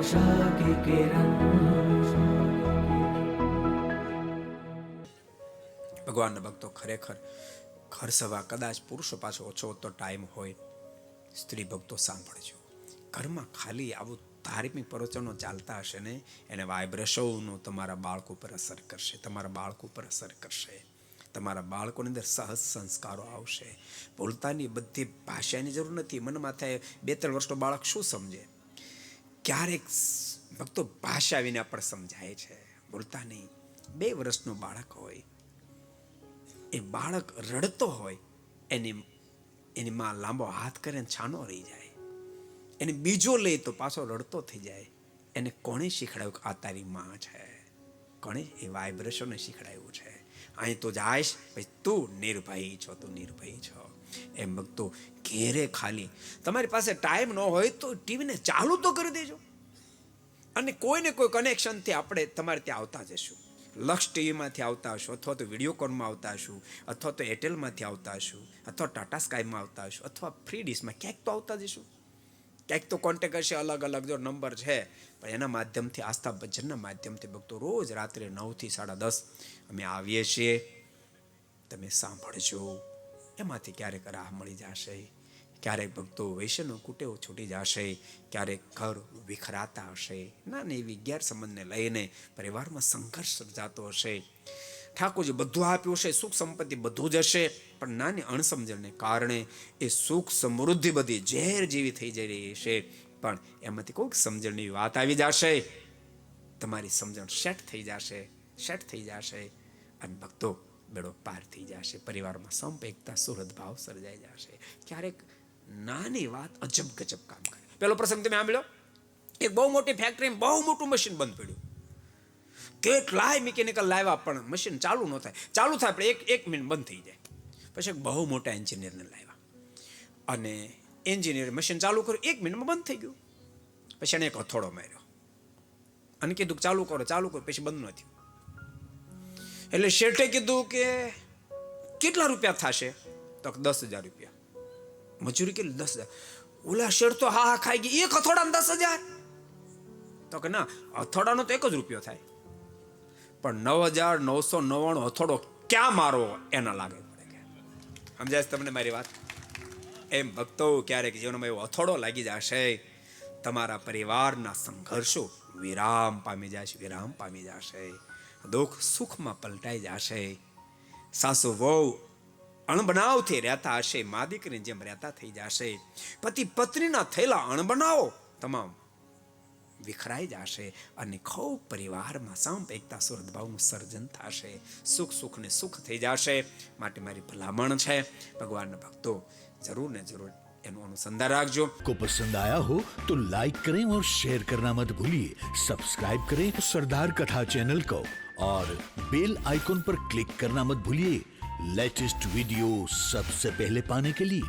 आशा की किरण। ભગવાનના ભક્તો ખરેખર ઘર સભા કદાચ પુરુષો પાછો ઓછો તો ટાઈમ હોય, સ્ત્રી ભક્તો સાંભળજો. ઘરમાં ખાલી આવું ધાર્મિક પ્રવચનો ચાલતા હશે ને, એને વાઇબ્રેશનનું તમારા બાળકો ઉપર અસર કરશે, તમારા બાળકો ઉપર અસર કરશે. તમારા બાળકોની અંદર સહજ સંસ્કારો આવશે. બોલતાની બધી ભાષાની જરૂર નથી. મનમાં થાય 2-3 વર્ષનો બાળક શું સમજે? ક્યારેક ભક્તો ભાષા વિના પણ સમજાય છે, બોલતા નહીં. 2 વર્ષનું બાળક હોય, એ બાળક રડતો હોય, એની માં લાંબો હાથ કરે ને છાનો રહી જાય, એને બીજો લે તો પાછો રડતો થઈ જાય. એને કોણે શીખડાયું કે આ તારી માં છે? કોણે એ વાઇબ્રેશનને શીખડાયું છે? અહીં તો જાયશ ભાઈ, તું નિર્ભય છો, તું નિર્ભય છો. એમ ભક્તો ઘેરે ખાલી તમારી પાસે ટાઈમ ન હોય તો ટીવીને ચાલુ તો કરી દેજો, અને કોઈને કોઈ કનેક્શનથી આપણે તમારે ત્યાં આવતા જશું. લક્ષ ટીવીમાંથી આવતા હશું, અથવા તો વિડીયો કોલમાં આવતા હશું, અથવા તો એરટેલમાંથી આવતા હશું, અથવા ટાટા સ્કાયમાં આવતા હશું, અથવા ફ્રી ડીશમાં ક્યાંક તો આવતા જશું. ક્યાંક તો કોન્ટેક્ટ હશે, અલગ અલગ જો નંબર છે, પણ એના માધ્યમથી, આસ્થા ભજનના માધ્યમથી ભક્તો રોજ રાત્રે 9 થી 10:30 અમે આવીએ છીએ. તમે સાંભળજો. એમાંથી ક્યારેક રાહ મળી જશે, ક્યારેક ભક્તો વૈશ્યનો કુટેવ છૂટી જશે, ક્યારેક ઘર વિખરાતા હશે, નાની એવી ગેરસમજને લઈને પરિવારમાં સંઘર્ષ સર્જાતો હશે. ઠાકોરજી બધું આપ્યું હશે, સુખ સંપત્તિ બધું જ હશે, પણ નાની અણસમજણને કારણે એ સુખ સમૃદ્ધિ બધી ઝેર જેવી થઈ જઈ રહી છે. પણ એમાંથી કોઈક સમજણની વાત આવી જશે, તમારી સમજણ સેટ થઈ જશે, અને ભક્તો બેડો પાર થઈ જશે. પરિવારમાં સંપ, એકતા, સુહૃદ ભાવ સર્જાઈ જશે. ક્યારેક નાની વાત અજબ ગજબ કામ કરે. પેલો પ્રસંગ તમે સાંભળ્યો, એક બહુ મોટી ફેક્ટરીમાં બહુ મોટું મશીન બંધ પડ્યું. કેટલાય મિકેનિકલ લાવ્યા પણ મશીન ચાલુ ન થાય. ચાલુ થાય પણ એક મિનિટ બંધ થઈ જાય. પછી એક બહુ મોટા એન્જિનિયરને લાવ્યા, અને એન્જિનિયર મશીન ચાલુ કર્યું, 1 મિનિટમાં બંધ થઈ ગયું. પછી એને એક હથોડો માર્યો અને કીધું ચાલુ કરો, પછી બંધ ન થયું. એટલે શેઠે કીધું કે કેટલા રૂપિયા થશે? તો 10,000 રૂપિયા. મજૂરી કેટલી? 10,000. ઓલા શેઠ તો હા ખાઈ ગઈ, એક હથોડાના 10,000? તો કે ના, હથોડાનો તો 1 જ રૂપિયો થાય, પણ 9,999 હથોડો ક્યાં મારો એના લાગે પડે. કે સમજાય તમને મારી વાત? એમ ભક્તો ક્યારેક જીવનમાં એવો હથોડો લાગી જશે, તમારા પરિવારના સંઘર્ષો વિરામ પામી જશે. દુઃખ સુખમાં પલટાઈ જશે. સાસુ વહુ અણબનાવથી રહેતા હશે, મા દીકરીની જેમ રહેતા થઈ જશે. પતિ પત્નીના થયેલા અણબનાવો તમામ વિખરાઈ જશે, અને ખૂબ પરિવારમાં સંપ, એકતા, સુહૃદભાવનું સર્જન થશે. સુખ ને સુખ થઈ જશે. માટે મારી ભલામણ છે, ભગવાનના ભક્તો જરૂર ને જરૂર એનું અનુસંધાન રાખજો. को पसंद आया हो तो लाइक करें और शेयर करना मत भूलिए. सब्सक्राइब करें सरदार कथा चैनल को और बेल आइकॉन पर क्लिक करना मत भूलिए लेटेस्ट वीडियो सबसे पहले पाने के लिए.